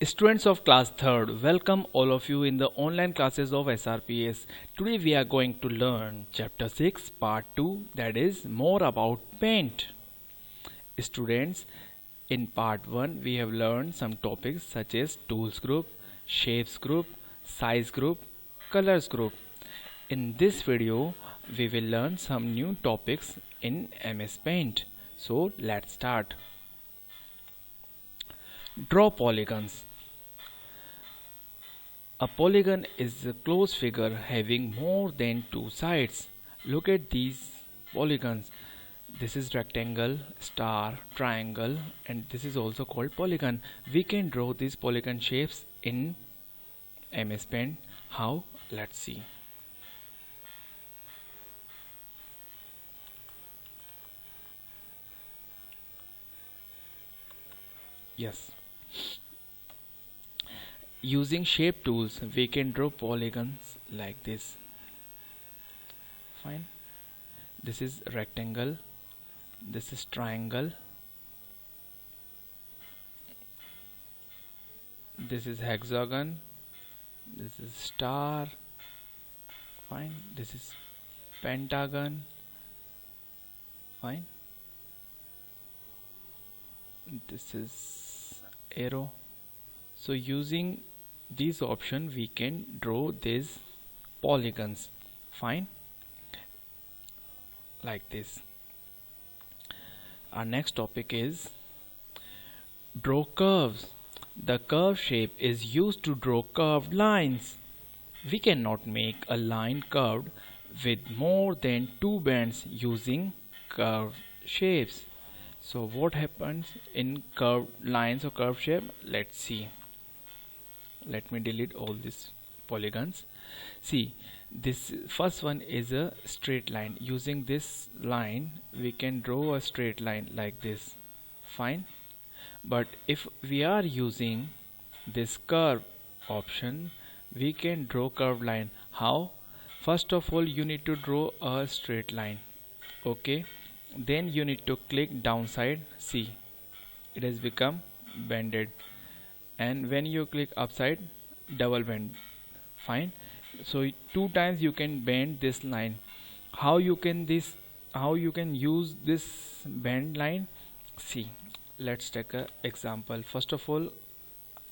Students of class 3rd, welcome all of you in the online classes of SRPS. Today we are going to learn chapter 6 part 2, that is more about paint. Students, in part 1 we have learned some topics such as tools group, shapes group, size group, colors group. In this video we will learn some new topics in MS Paint. So let's start. Draw polygons. A polygon is a closed figure having more than two sides. Look at these polygons. This is rectangle, star, triangle, and this is also called polygon. We can draw these polygon shapes in MS Paint. How? Let's see. Yes. Using shape tools, we can draw polygons like this. Fine. This is rectangle. This is triangle. This is hexagon. This is star. Fine. This is pentagon. Fine. This is arrow. So using these options we can draw these polygons. Fine, like this. Our next topic is draw curves. The curve shape is used to draw curved lines. We cannot make a line curved with more than two bends using curved shapes. So what happens in curved lines or curved shape? Let's see. Let me delete all these polygons. See, this first one is a straight line. Using this line we can draw a straight line like this. Fine. But if we are using this curve option, we can draw curved line. How? First of all you need to draw a straight line. Okay, then you need to click downside. See, it has become bended, and when you click upside, double bend. Fine. So two times you can bend this line. How you can use this bend line? See, let's take an example. First of all,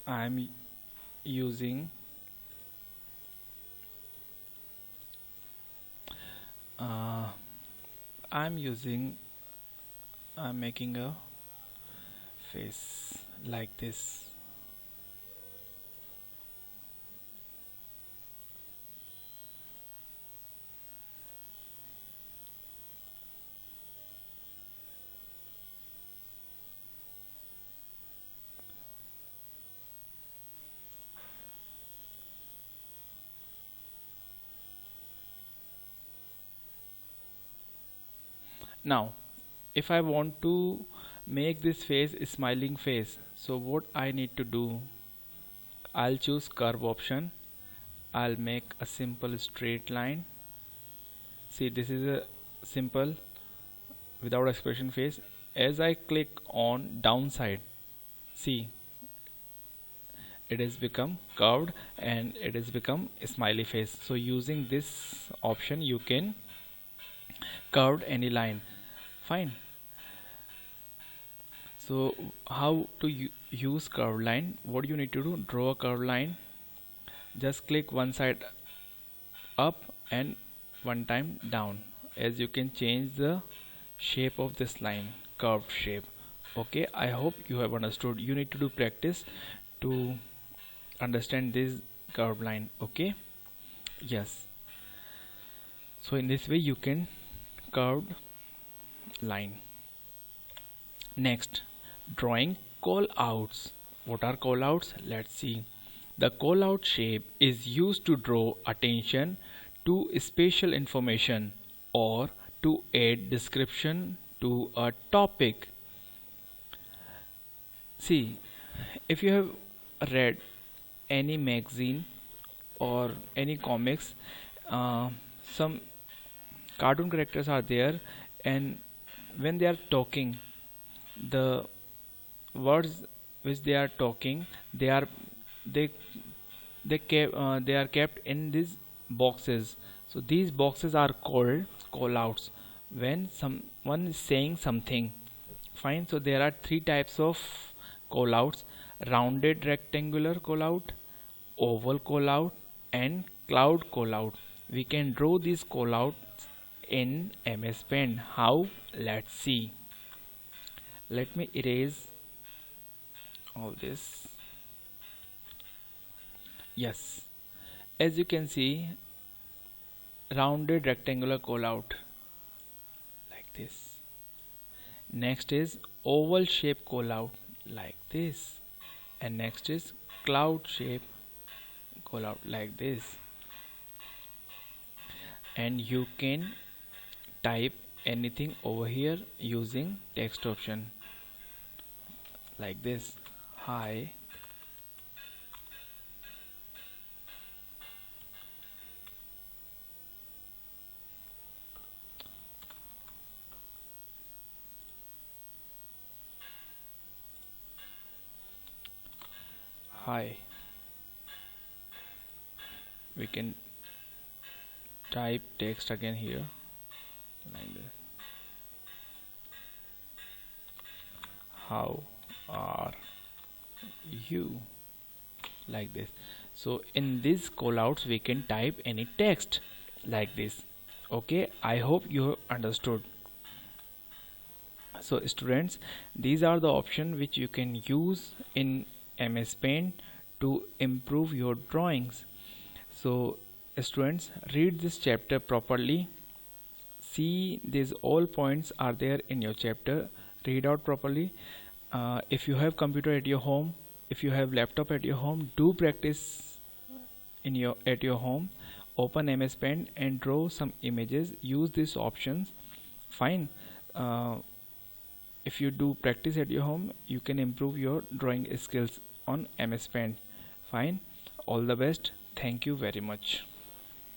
I'm using I'm making a face like this. Now if I want to make this face a smiling face, so what I need to do, I'll choose curve option. I'll make a simple straight line. See, this is a simple without expression face. As I click on downside, see, it has become curved and it has become a smiley face. So using this option you can curve any line. Fine. So how to use curved line? What you need to do, draw a curved line. Just click one side up and one time down. As you can change the shape of this line, curved shape. Okay, I hope you have understood. You need to do practice to understand this curved line. Okay, yes. So in this way you can curved line. Next, drawing call outs. What are call outs? Let's see. The call out shape is used to draw attention to special information or to add description to a topic. See, if you have read any magazine or any comics, some cartoon characters are there, and when they are talking, the words which they are talking, they they are kept in these boxes. So these boxes are called callouts when someone is saying something. Fine. So there are three types of callouts: rounded rectangular callout, oval callout, and cloud callout. We can draw these callouts in MS Paint. How? Let's see. Let me erase all this. Yes, as you can see, rounded rectangular callout like this. Next is oval shape callout like this, and next is cloud shape callout like this. And you can type anything over here using text option like this. Hi. Hi. We can type text again here like this. How are you? Like this. So in these callouts we can type any text like this. Okay, I hope you understood. So students, these are the options which you can use in MS Paint to improve your drawings. So students, read this chapter properly. See, these all points are there in your chapter. Read out properly. If you have computer at your home, if you have laptop at your home, do practice at your home. Open MS Paint and draw some images. Use these options. Fine. If you do practice at your home, you can improve your drawing skills on MS Paint. Fine. All the best. Thank you very much.